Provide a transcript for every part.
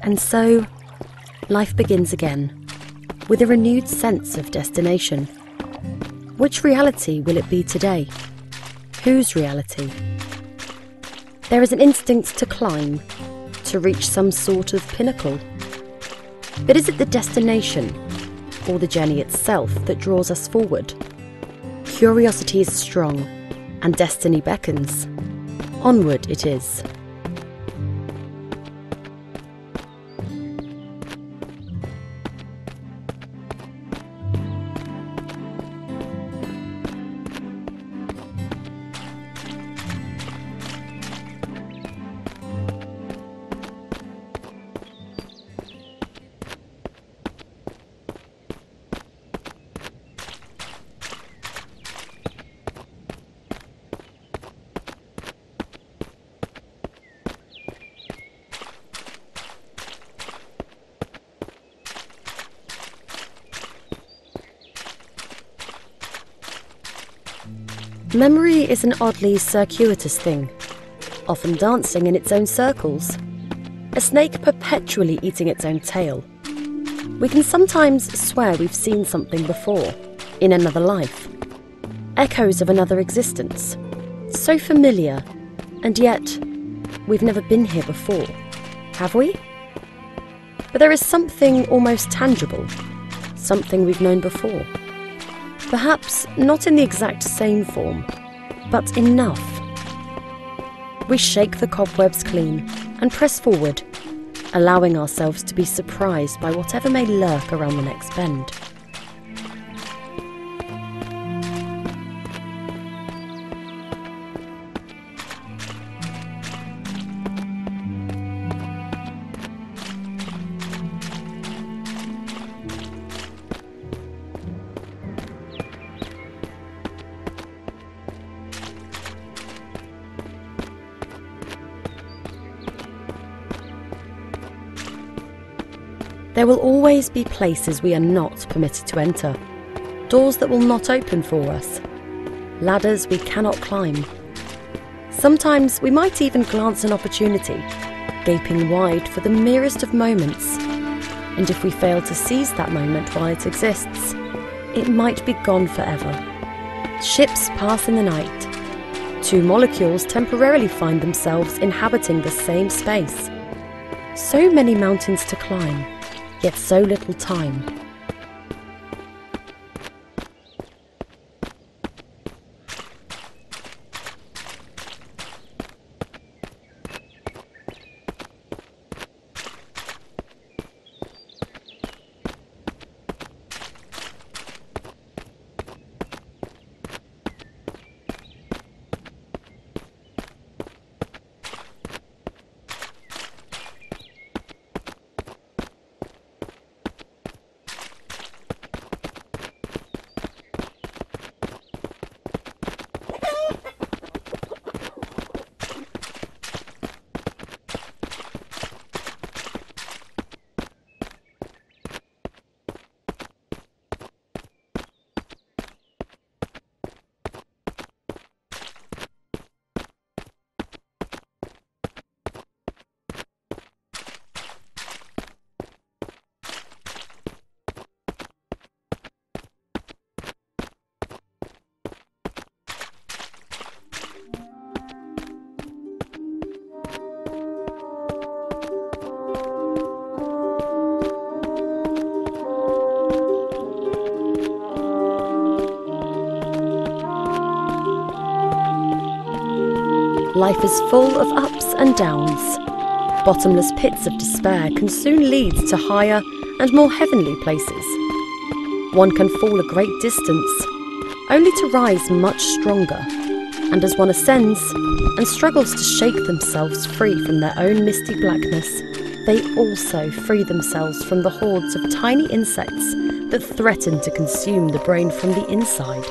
And so, life begins again, with a renewed sense of destination. Which reality will it be today? Whose reality? There is an instinct to climb, to reach some sort of pinnacle. But is it the destination, or the journey itself that draws us forward? Curiosity is strong, and destiny beckons. Onward it is. Memory is an oddly circuitous thing, often dancing in its own circles, a snake perpetually eating its own tail. We can sometimes swear we've seen something before, in another life, echoes of another existence, so familiar, and yet we've never been here before, have we? But there is something almost tangible, something we've known before. Perhaps not in the exact same form, but enough. We shake the cobwebs clean and press forward, allowing ourselves to be surprised by whatever may lurk around the next bend. There will always be places we are not permitted to enter, doors that will not open for us, ladders we cannot climb. Sometimes we might even glance an opportunity, gaping wide for the merest of moments, and if we fail to seize that moment while it exists, it might be gone forever. Ships pass in the night. Two molecules temporarily find themselves inhabiting the same space. So many mountains to climb, yet so little time. Life is full of ups and downs. Bottomless pits of despair can soon lead to higher and more heavenly places. One can fall a great distance, only to rise much stronger, and as one ascends and struggles to shake themselves free from their own misty blackness, they also free themselves from the hordes of tiny insects that threaten to consume the brain from the inside.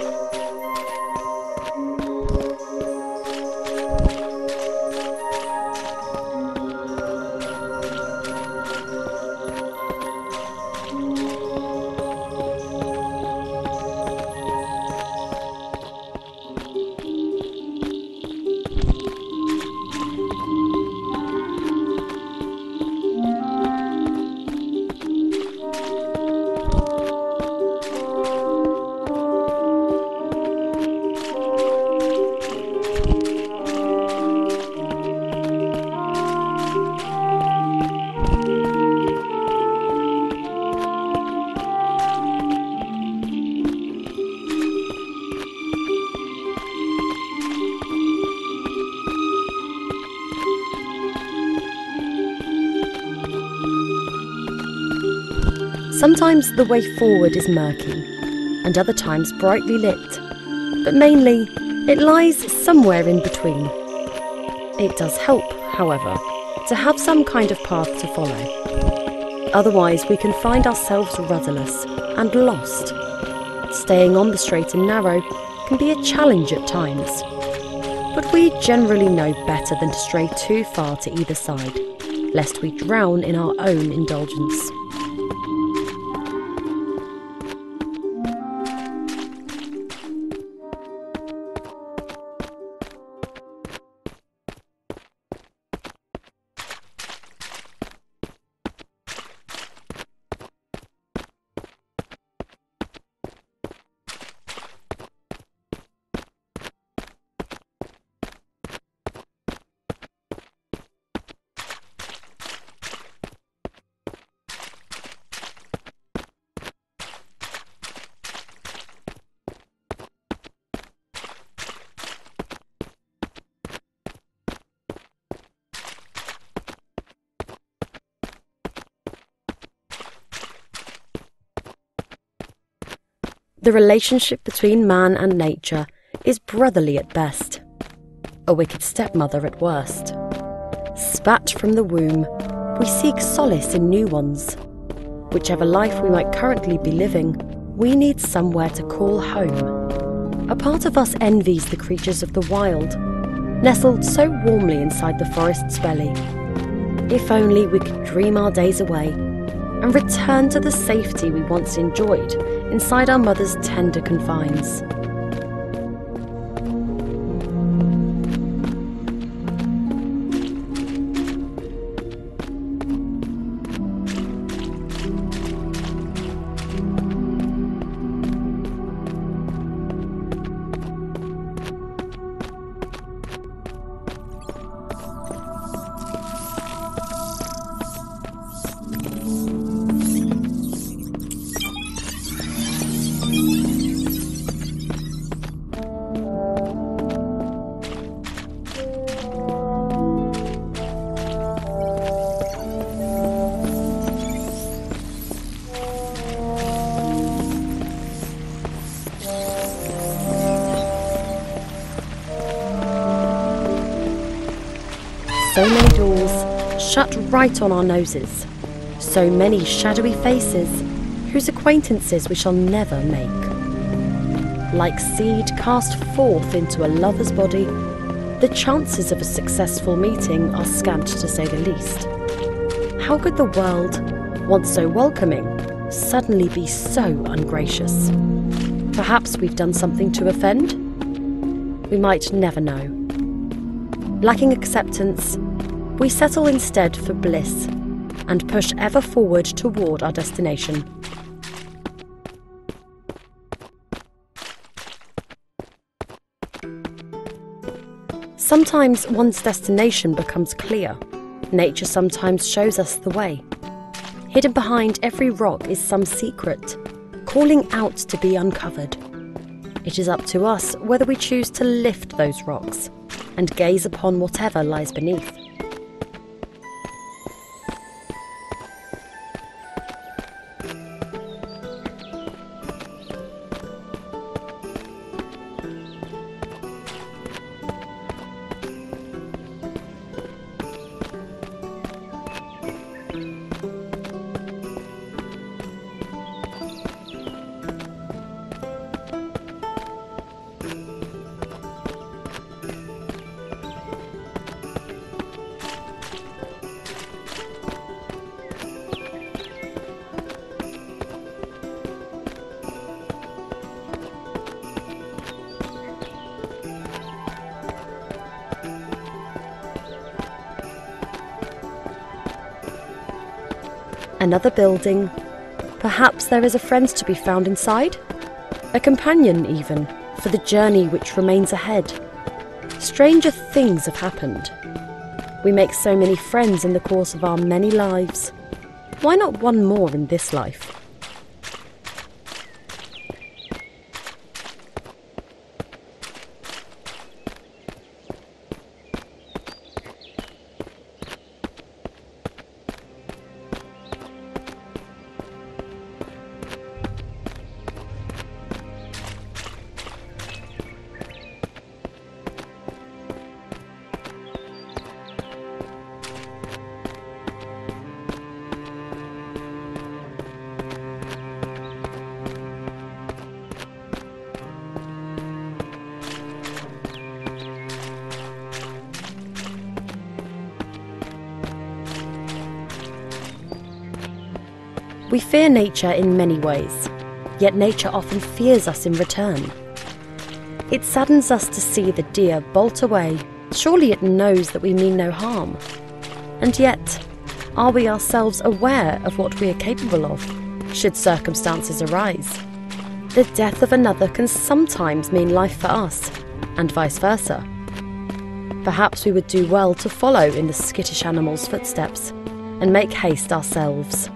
Sometimes the way forward is murky, and other times brightly lit, but mainly it lies somewhere in between. It does help, however, to have some kind of path to follow. Otherwise, we can find ourselves rudderless and lost. Staying on the straight and narrow can be a challenge at times, but we generally know better than to stray too far to either side, lest we drown in our own indulgence. The relationship between man and nature is brotherly at best, a wicked stepmother at worst. Spat from the womb, we seek solace in new ones. Whichever life we might currently be living, we need somewhere to call home. A part of us envies the creatures of the wild, nestled so warmly inside the forest's belly. If only we could dream our days away and return to the safety we once enjoyed inside our mother's tender confines. So many doors shut right on our noses. So many shadowy faces whose acquaintances we shall never make. Like seed cast forth into a lover's body, the chances of a successful meeting are scant to say the least. How could the world, once so welcoming, suddenly be so ungracious? Perhaps we've done something to offend? We might never know. Lacking acceptance, we settle instead for bliss and push ever forward toward our destination. Sometimes one's destination becomes clear. Nature sometimes shows us the way. Hidden behind every rock is some secret, calling out to be uncovered. It is up to us whether we choose to lift those rocks and gaze upon whatever lies beneath. Another building. Perhaps there is a friend to be found inside? A companion, even, for the journey which remains ahead. Stranger things have happened. We make so many friends in the course of our many lives. Why not one more in this life? We fear nature in many ways, yet nature often fears us in return. It saddens us to see the deer bolt away. Surely it knows that we mean no harm. And yet, are we ourselves aware of what we are capable of, should circumstances arise? The death of another can sometimes mean life for us, and vice versa. Perhaps we would do well to follow in the skittish animal's footsteps and make haste ourselves.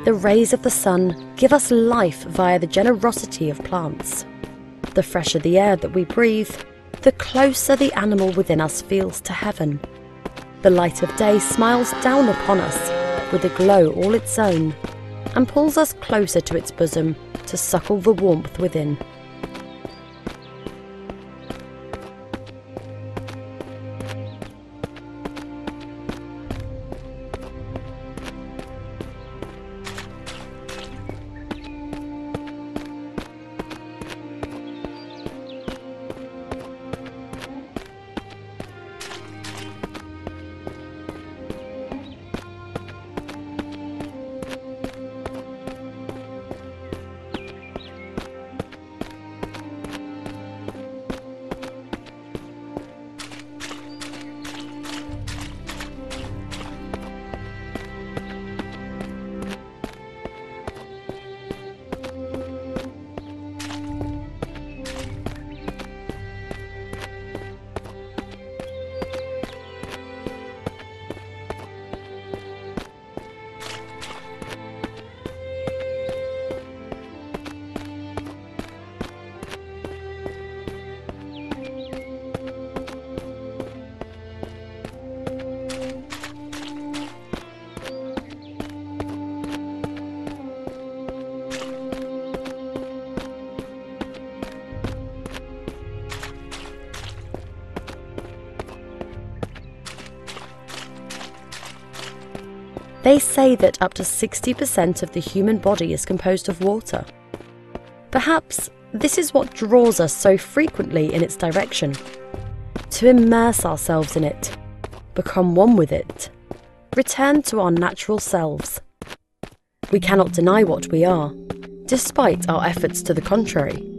The rays of the sun give us life via the generosity of plants. The fresher the air that we breathe, the closer the animal within us feels to heaven. The light of day smiles down upon us with a glow all its own and pulls us closer to its bosom to suckle the warmth within. They say that up to 60% of the human body is composed of water. Perhaps this is what draws us so frequently in its direction. To immerse ourselves in it, become one with it, return to our natural selves. We cannot deny what we are, despite our efforts to the contrary.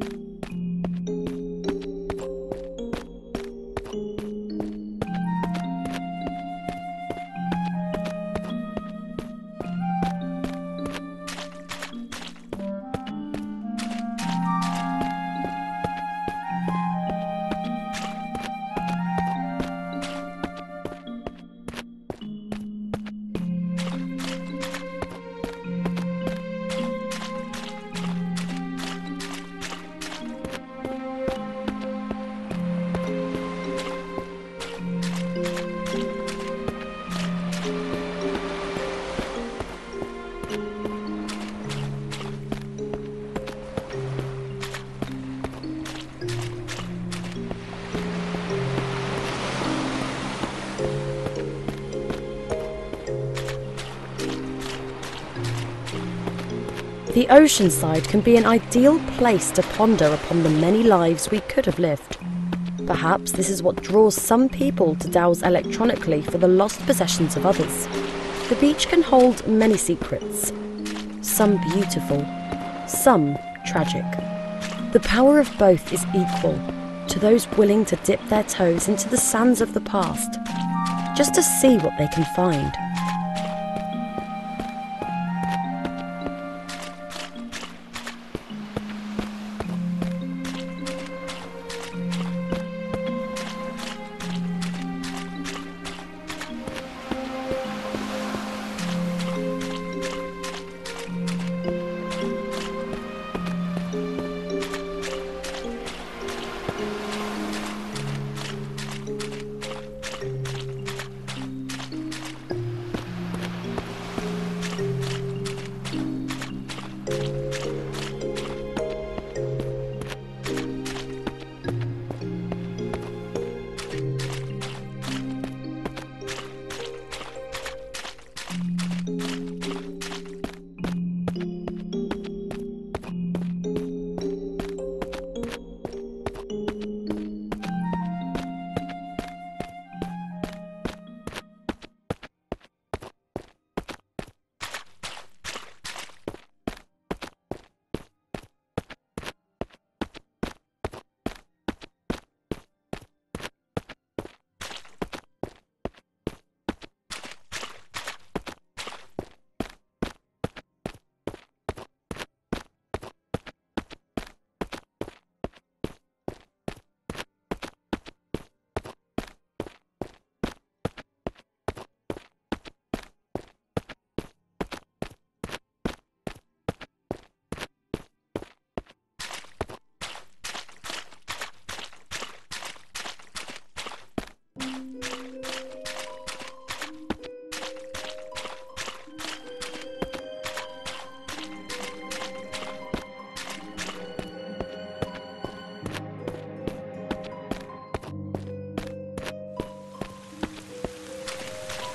The ocean side can be an ideal place to ponder upon the many lives we could have lived. Perhaps this is what draws some people to dowse electronically for the lost possessions of others. The beach can hold many secrets, some beautiful, some tragic. The power of both is equal to those willing to dip their toes into the sands of the past, just to see what they can find.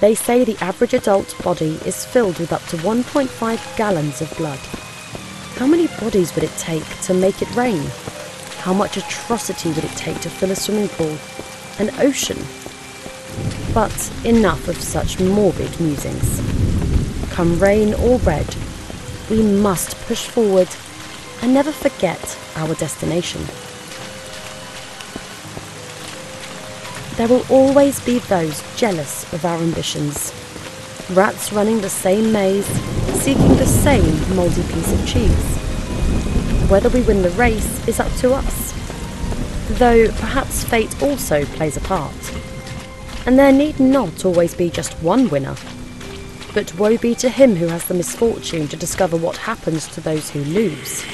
They say the average adult body is filled with up to 1.5 gallons of blood. How many bodies would it take to make it rain? How much atrocity would it take to fill a swimming pool, an ocean? But enough of such morbid musings. Come rain or red, we must push forward and never forget our destination. There will always be those jealous of our ambitions. Rats running the same maze, seeking the same mouldy piece of cheese. Whether we win the race is up to us, though perhaps fate also plays a part. And there need not always be just one winner, but woe be to him who has the misfortune to discover what happens to those who lose.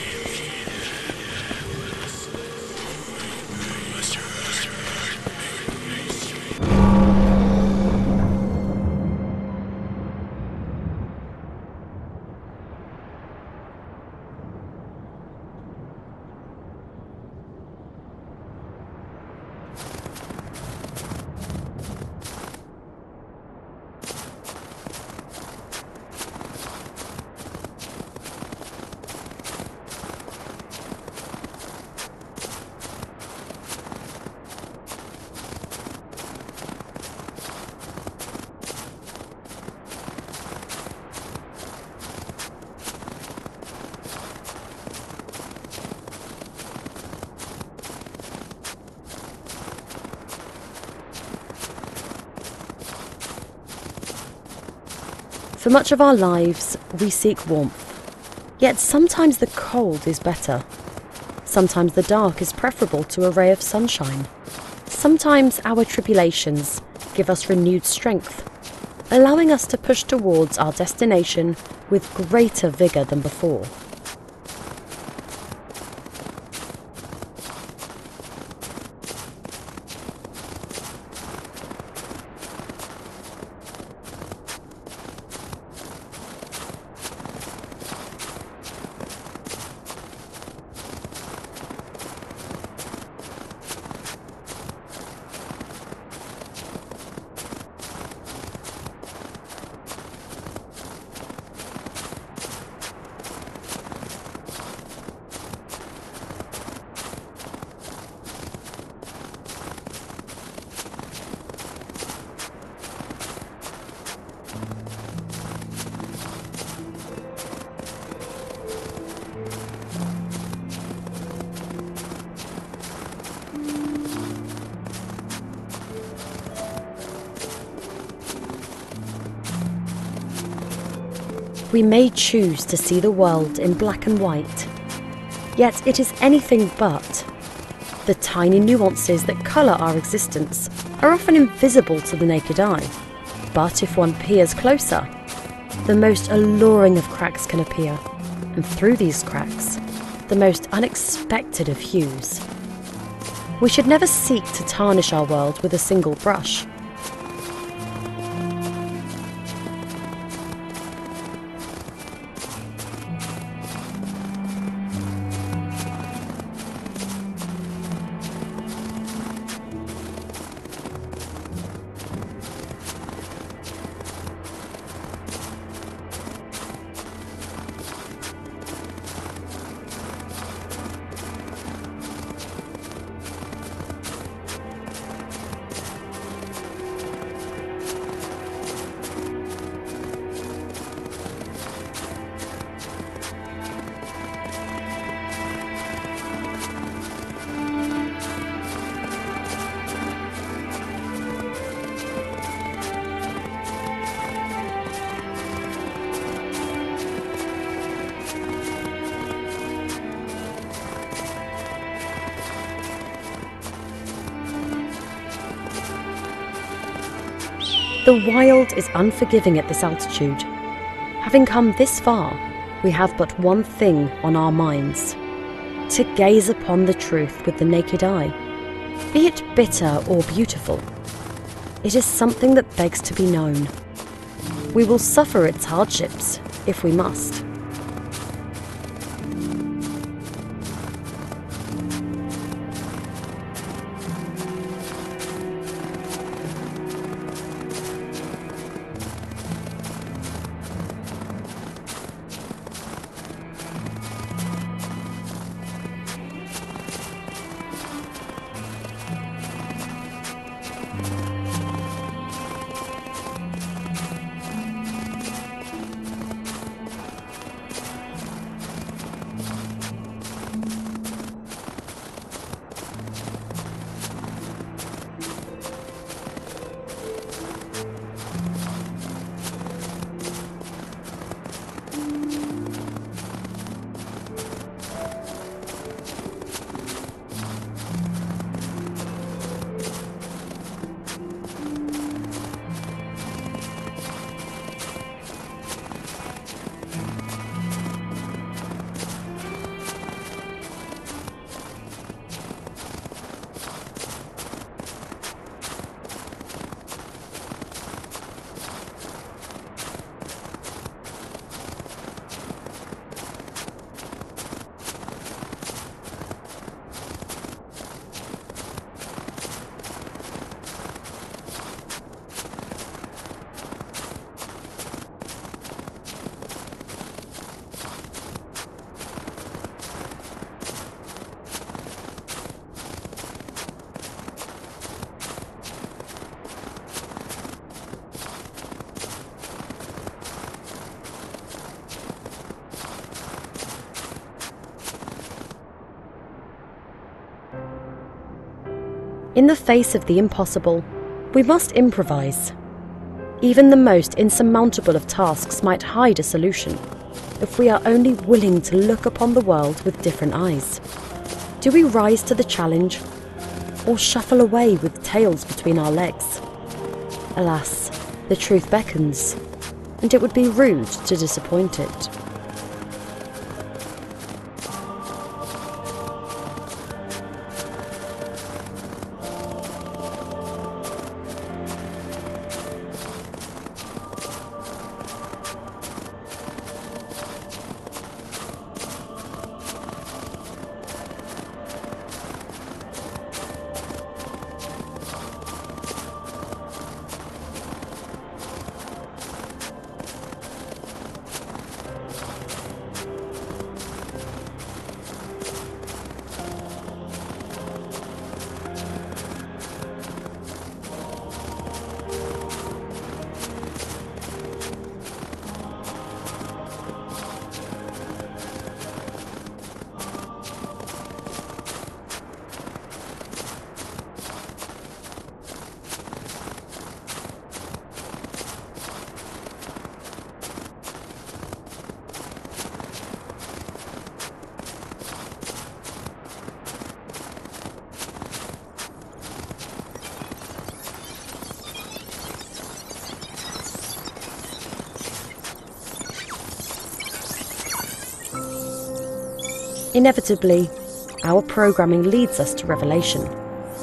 For much of our lives, we seek warmth. Yet sometimes the cold is better. Sometimes the dark is preferable to a ray of sunshine. Sometimes our tribulations give us renewed strength, allowing us to push towards our destination with greater vigour than before. We may choose to see the world in black and white, yet it is anything but. The tiny nuances that colour our existence are often invisible to the naked eye, but if one peers closer, the most alluring of cracks can appear, and through these cracks, the most unexpected of hues. We should never seek to tarnish our world with a single brush. The wild is unforgiving at this altitude. Having come this far, we have but one thing on our minds: to gaze upon the truth with the naked eye. Be it bitter or beautiful, it is something that begs to be known. We will suffer its hardships if we must. In the face of the impossible, we must improvise. Even the most insurmountable of tasks might hide a solution, if we are only willing to look upon the world with different eyes. Do we rise to the challenge, or shuffle away with tails between our legs? Alas, the truth beckons, and it would be rude to disappoint it. Inevitably, our programming leads us to revelation,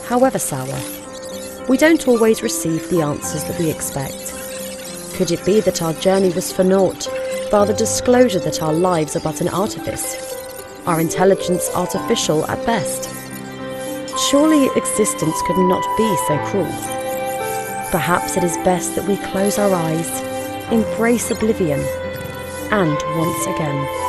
however sour. We don't always receive the answers that we expect. Could it be that our journey was for naught, bar the disclosure that our lives are but an artifice, our intelligence artificial at best? Surely existence could not be so cruel. Perhaps it is best that we close our eyes, embrace oblivion, and once again